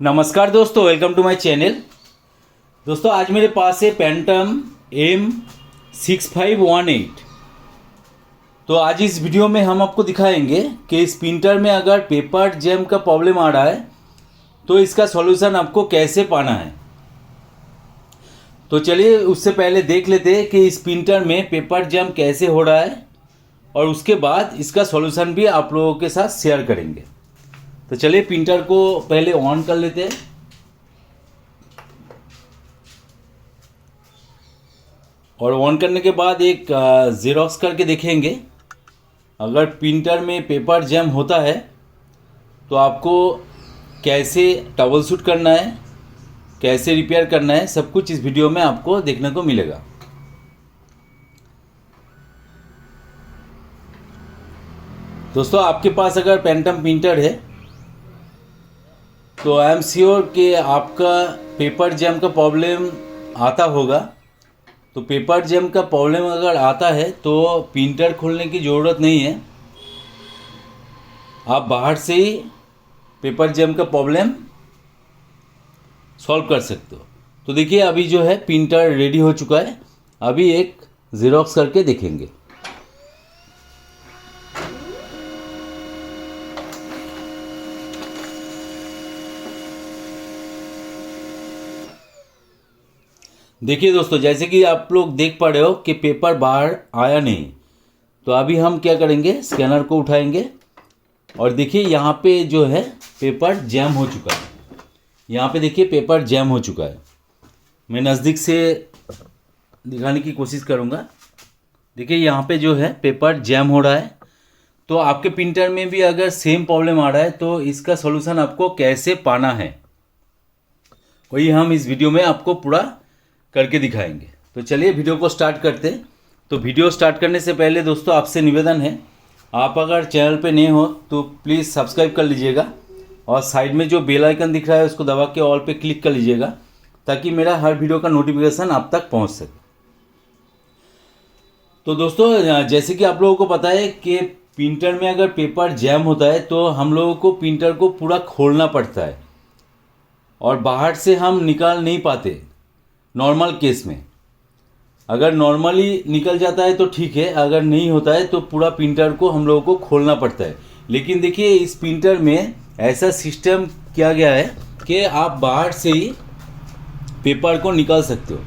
नमस्कार दोस्तों, welcome to my channel. दोस्तों आज मेरे पास है पेंटम M6518। तो आज इस वीडियो में हम आपको दिखाएंगे कि इस प्रिंटर में अगर पेपर जैम का प्रॉब्लम आ रहा है तो इसका सॉल्यूशन आपको कैसे पाना है। तो चलिए उससे पहले देख लेते हैं कि इस प्रिंटर में पेपर जैम कैसे हो रहा है और उसके बाद इसका सॉल्यूशन भी आप लोगों के साथ शेयर करेंगे। तो चलिए प्रिंटर को पहले ऑन कर लेते हैं और ऑन करने के बाद एक ज़ेरॉक्स करके देखेंगे। अगर प्रिंटर में पेपर जैम होता है तो आपको कैसे ट्रबल शूट करना है, कैसे रिपेयर करना है, सब कुछ इस वीडियो में आपको देखने को मिलेगा। दोस्तों आपके पास अगर पेंटम प्रिंटर है तो आई एम श्योर कि आपका पेपर जैम का प्रॉब्लम आता होगा। तो पेपर जैम का प्रॉब्लम अगर आता है तो प्रिंटर खोलने की ज़रूरत नहीं है, आप बाहर से ही पेपर जैम का प्रॉब्लम सॉल्व कर सकते हो। तो देखिए अभी जो है प्रिंटर रेडी हो चुका है। अभी एक ज़ेरॉक्स करके देखेंगे। देखिए दोस्तों, जैसे कि आप लोग देख पा रहे हो कि पेपर बाहर आया नहीं। तो अभी हम क्या करेंगे, स्कैनर को उठाएंगे और देखिए यहाँ पे जो है पेपर जैम हो चुका है। यहाँ पे देखिए पेपर जैम हो चुका है। मैं नज़दीक से दिखाने की कोशिश करूँगा। देखिए यहाँ पे जो है पेपर जैम हो रहा है। तो आपके प्रिंटर में भी अगर सेम प्रॉब्लम आ रहा है तो इसका सॉल्यूशन आपको कैसे पाना है वही हम इस वीडियो में आपको पूरा करके दिखाएंगे। तो चलिए वीडियो को स्टार्ट करते हैं। तो वीडियो स्टार्ट करने से पहले दोस्तों आपसे निवेदन है, आप अगर चैनल पे नए हो तो प्लीज़ सब्सक्राइब कर लीजिएगा और साइड में जो बेल आइकन दिख रहा है उसको दबा के ऑल पे क्लिक कर लीजिएगा ताकि मेरा हर वीडियो का नोटिफिकेशन आप तक पहुंच सके। तो दोस्तों जैसे कि आप लोगों को पता है कि प्रिंटर में अगर पेपर जैम होता है तो हम लोगों को प्रिंटर को पूरा खोलना पड़ता है और बाहर से हम निकाल नहीं पाते। नॉर्मल केस में अगर नॉर्मली निकल जाता है तो ठीक है, अगर नहीं होता है तो पूरा प्रिंटर को हम लोगों को खोलना पड़ता है। लेकिन देखिए इस प्रिंटर में ऐसा सिस्टम किया गया है कि आप बाहर से ही पेपर को निकाल सकते हो।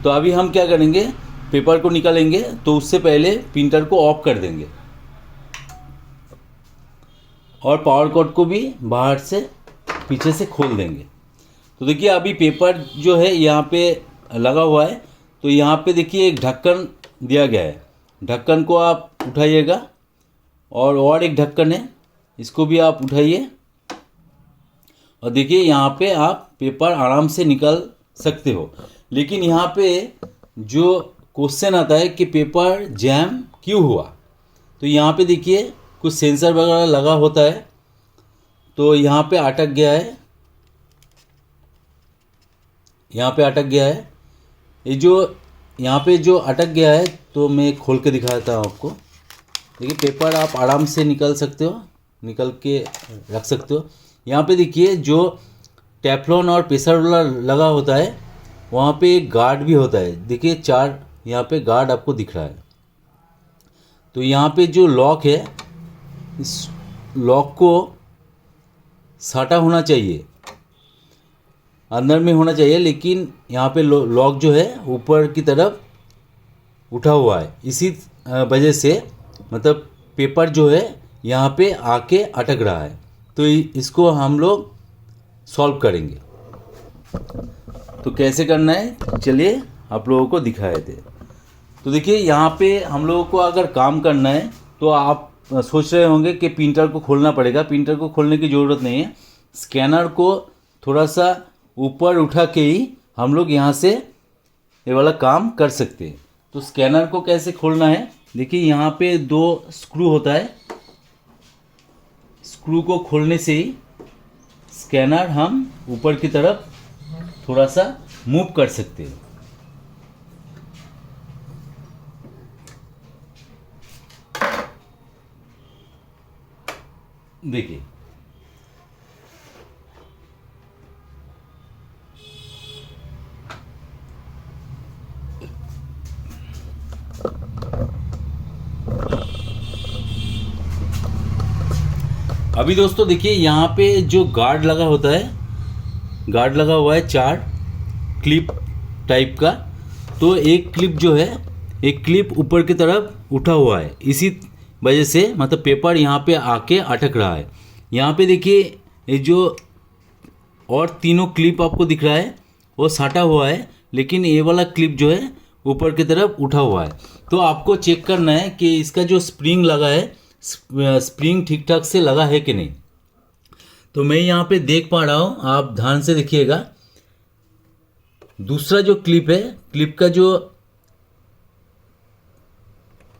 तो अभी हम क्या करेंगे, पेपर को निकालेंगे तो उससे पहले प्रिंटर को ऑफ कर देंगे और पावर कॉर्ड को भी बाहर से पीछे से खोल देंगे। तो देखिए अभी पेपर जो है यहाँ पे लगा हुआ है। तो यहाँ पे देखिए एक ढक्कन दिया गया है, ढक्कन को आप उठाइएगा और एक ढक्कन है, इसको भी आप उठाइए और देखिए यहाँ पे आप पेपर आराम से निकाल सकते हो। लेकिन यहाँ पे जो क्वेश्चन आता है कि पेपर जैम क्यों हुआ, तो यहाँ पे देखिए कुछ सेंसर वगैरह लगा होता है तो यहाँ पे अटक गया है, यहाँ पे अटक गया है। ये जो यहाँ पे जो अटक गया है तो मैं खोल के दिखाता हूँ आपको। देखिए पेपर आप आराम से निकल सकते हो, निकल के रख सकते हो। यहाँ पे देखिए जो टेफ्लॉन और प्रेशर रोलर लगा होता है वहाँ पे एक गार्ड भी होता है। देखिए 4 यहाँ पे गार्ड आपको दिख रहा है। तो यहाँ पे जो लॉक है, इस लॉक को साटा होना चाहिए, अंदर में होना चाहिए, लेकिन यहाँ पे लॉक जो है ऊपर की तरफ उठा हुआ है। इसी वजह से मतलब पेपर जो है यहाँ पे आके अटक रहा है। तो इसको हम लोग सॉल्व करेंगे। तो कैसे करना है चलिए आप लोगों को दिखाए थे। तो देखिए यहाँ पे हम लोगों को अगर काम करना है तो आप सोच रहे होंगे कि प्रिंटर को खोलना पड़ेगा। प्रिंटर को खोलने की ज़रूरत नहीं है, स्कैनर को थोड़ा सा ऊपर उठा के ही हम लोग यहाँ से ये वाला काम कर सकते हैं। तो स्कैनर को कैसे खोलना है, देखिए यहाँ पे 2 स्क्रू होता है। स्क्रू को खोलने से ही स्कैनर हम ऊपर की तरफ थोड़ा सा मूव कर सकते हैं। देखिए अभी दोस्तों देखिए यहाँ पे जो गार्ड लगा होता है, गार्ड लगा हुआ है 4 क्लिप टाइप का। तो एक क्लिप जो है, एक क्लिप ऊपर की तरफ उठा हुआ है, इसी वजह से मतलब पेपर यहाँ पे आके अटक रहा है। यहाँ पे देखिए ये जो और तीनों क्लिप आपको दिख रहा है वो साटा हुआ है, लेकिन ये वाला क्लिप जो है ऊपर की तरफ उठा हुआ है। तो आपको चेक करना है कि इसका जो स्प्रिंग लगा है, स्प्रिंग ठीक ठाक से लगा है कि नहीं। तो मैं यहाँ पे देख पा रहा हूँ, आप ध्यान से देखिएगा। दूसरा जो क्लिप है, क्लिप का जो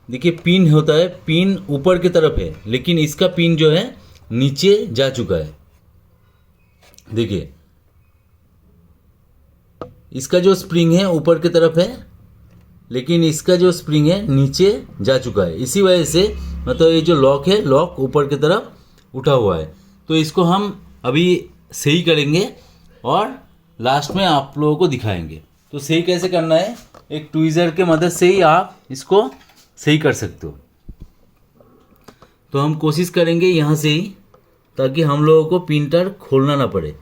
देखिए पिन होता है, पिन ऊपर की तरफ है, लेकिन इसका पिन जो है नीचे जा चुका है। देखिए इसका जो स्प्रिंग है ऊपर की तरफ है, लेकिन इसका जो स्प्रिंग है नीचे जा चुका है। इसी वजह से मतलब ये जो लॉक है, लॉक ऊपर की तरफ उठा हुआ है। तो इसको हम अभी सही करेंगे और लास्ट में आप लोगों को दिखाएंगे। तो सही कैसे करना है, एक ट्वीज़र के मदद से ही आप इसको सही कर सकते हो। तो हम कोशिश करेंगे यहाँ से ही, ताकि हम लोगों को प्रिंटर खोलना ना पड़े।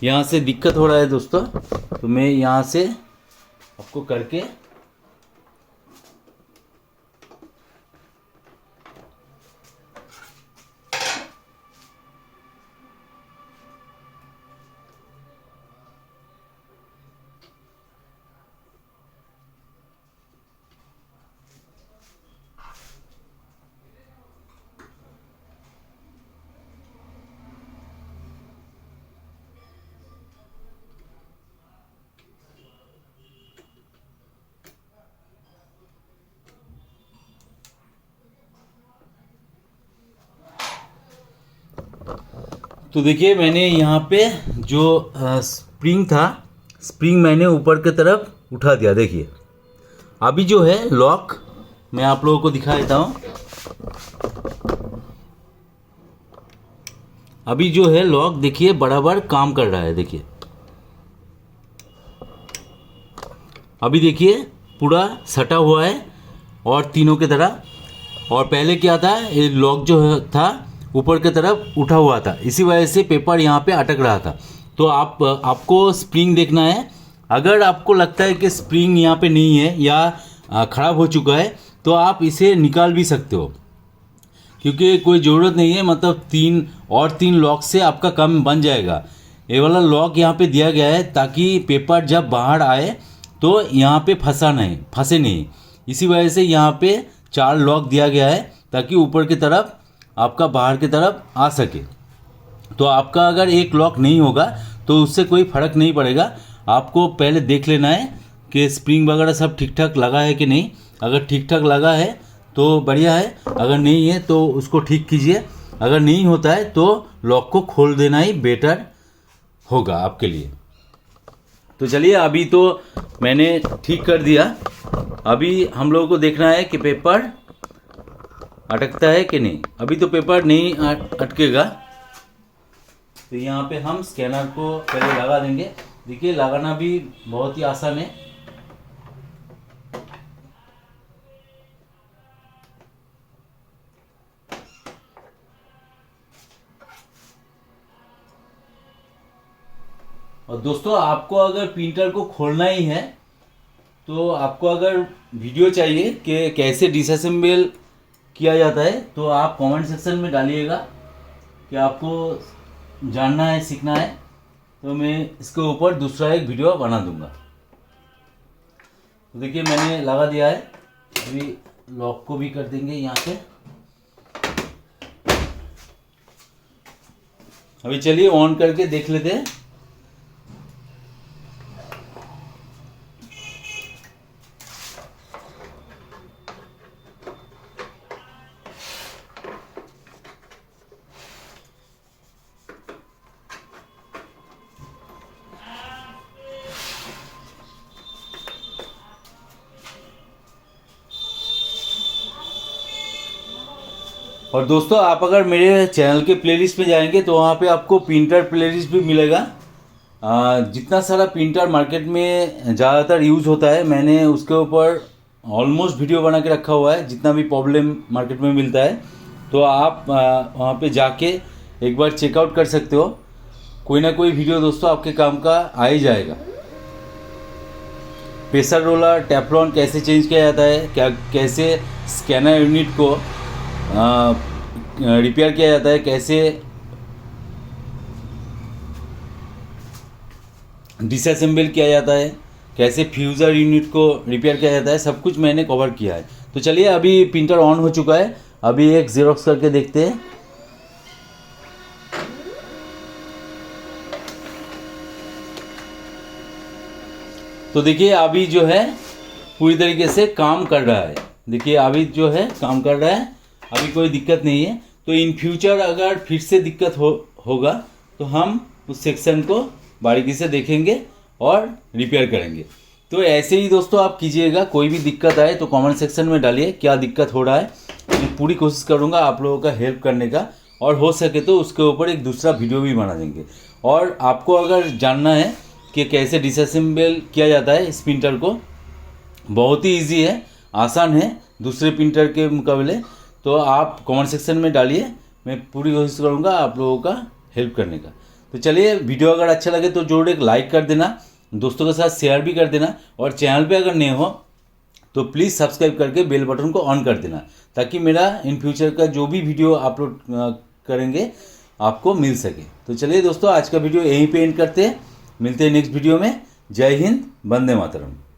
यहाँ से दिक्कत हो रहा है दोस्तों, तो मैं यहाँ से आपको करके तो देखिए मैंने यहाँ पे जो स्प्रिंग था, स्प्रिंग मैंने ऊपर की तरफ उठा दिया। देखिए अभी जो है लॉक मैं आप लोगों को दिखा देता हूँ। अभी जो है लॉक देखिए बराबर काम कर रहा है। देखिए अभी देखिए पूरा सटा हुआ है और तीनों की तरह। और पहले क्या था, ये लॉक जो था ऊपर की तरफ उठा हुआ था, इसी वजह से पेपर यहाँ पे अटक रहा था। तो आपको स्प्रिंग देखना है। अगर आपको लगता है कि स्प्रिंग यहाँ पे नहीं है या ख़राब हो चुका है, तो आप इसे निकाल भी सकते हो, क्योंकि कोई ज़रूरत नहीं है। मतलब 3 लॉक से आपका काम बन जाएगा। ये वाला लॉक यहाँ पे दिया गया है ताकि पेपर जब बाहर आए तो यहाँ पे फंसे नहीं। इसी वजह से यहाँ पे 4 लॉक दिया गया है, ताकि ऊपर की तरफ आपका बाहर की तरफ आ सके। तो आपका अगर एक लॉक नहीं होगा तो उससे कोई फ़र्क नहीं पड़ेगा। आपको पहले देख लेना है कि स्प्रिंग वगैरह सब ठीक ठाक लगा है कि नहीं। अगर ठीक ठाक लगा है तो बढ़िया है, अगर नहीं है तो उसको ठीक कीजिए। अगर नहीं होता है तो लॉक को खोल देना ही बेटर होगा आपके लिए। तो चलिए अभी तो मैंने ठीक कर दिया। अभी हम लोगों को देखना है कि पेपर अटकता है कि नहीं। अभी तो पेपर नहीं अटकेगा, तो यहाँ पे हम स्कैनर को पहले लगा देंगे। देखिए लगाना भी बहुत ही आसान है। और दोस्तों आपको अगर प्रिंटर को खोलना ही है, तो आपको अगर वीडियो चाहिए कि कैसे डिसअसेंबल किया जाता है, तो आप कमेंट सेक्शन में डालिएगा कि आपको जानना है, सीखना है, तो मैं इसके ऊपर दूसरा एक वीडियो बना दूंगा। तो देखिए मैंने लगा दिया है। अभी लॉक को भी कर देंगे यहाँ से। अभी चलिए ऑन करके देख लेते हैं। और दोस्तों आप अगर मेरे चैनल के प्लेलिस्ट में जाएंगे तो वहाँ पे आपको प्रिंटर प्लेलिस्ट भी मिलेगा। जितना सारा प्रिंटर मार्केट में ज़्यादातर यूज़ होता है, मैंने उसके ऊपर ऑलमोस्ट वीडियो बना के रखा हुआ है। जितना भी प्रॉब्लम मार्केट में मिलता है तो आप वहाँ पे जाके एक बार चेकआउट कर सकते हो। कोई ना कोई वीडियो दोस्तों आपके काम का आ ही जाएगा। प्रेशर रोलर टेफ्लॉन कैसे चेंज किया जाता है, क्या कैसे स्कैनर यूनिट को रिपेयर किया जाता है, कैसे डिसअसेंबल किया जाता है, कैसे फ्यूज़र यूनिट को रिपेयर किया जाता है, सब कुछ मैंने कवर किया है। तो चलिए अभी प्रिंटर ऑन हो चुका है, अभी एक ज़ेरॉक्स करके देखते हैं। तो देखिए अभी जो है पूरी तरीके से काम कर रहा है। देखिए अभी जो है काम कर रहा है, अभी कोई दिक्कत नहीं है। तो इन फ्यूचर अगर फिर से दिक्कत होगा तो हम उस सेक्शन को बारीकी से देखेंगे और रिपेयर करेंगे। तो ऐसे ही दोस्तों आप कीजिएगा, कोई भी दिक्कत आए तो कमेंट सेक्शन में डालिए क्या दिक्कत हो रहा है। मैं पूरी कोशिश करूँगा आप लोगों का हेल्प करने का, और हो सके तो उसके ऊपर एक दूसरा वीडियो भी बना देंगे। और आपको अगर जानना है कि कैसे डिसअसेंबल किया जाता है इस प्रिंटर को, बहुत ही ईजी है, आसान है दूसरे प्रिंटर के मुकाबले। तो आप कमेंट सेक्शन में डालिए, मैं पूरी कोशिश करूँगा आप लोगों का हेल्प करने का। तो चलिए वीडियो अगर अच्छा लगे तो जरूर एक लाइक कर देना, दोस्तों के साथ शेयर भी कर देना, और चैनल पे अगर नए हो तो प्लीज़ सब्सक्राइब करके बेल बटन को ऑन कर देना, ताकि मेरा इन फ्यूचर का जो भी वीडियो अपलोड करेंगे आपको मिल सके। तो चलिए दोस्तों आज का वीडियो यहीं पे एंड करते हैं, मिलते हैं नेक्स्ट वीडियो में। जय हिंद, वंदे मातरम।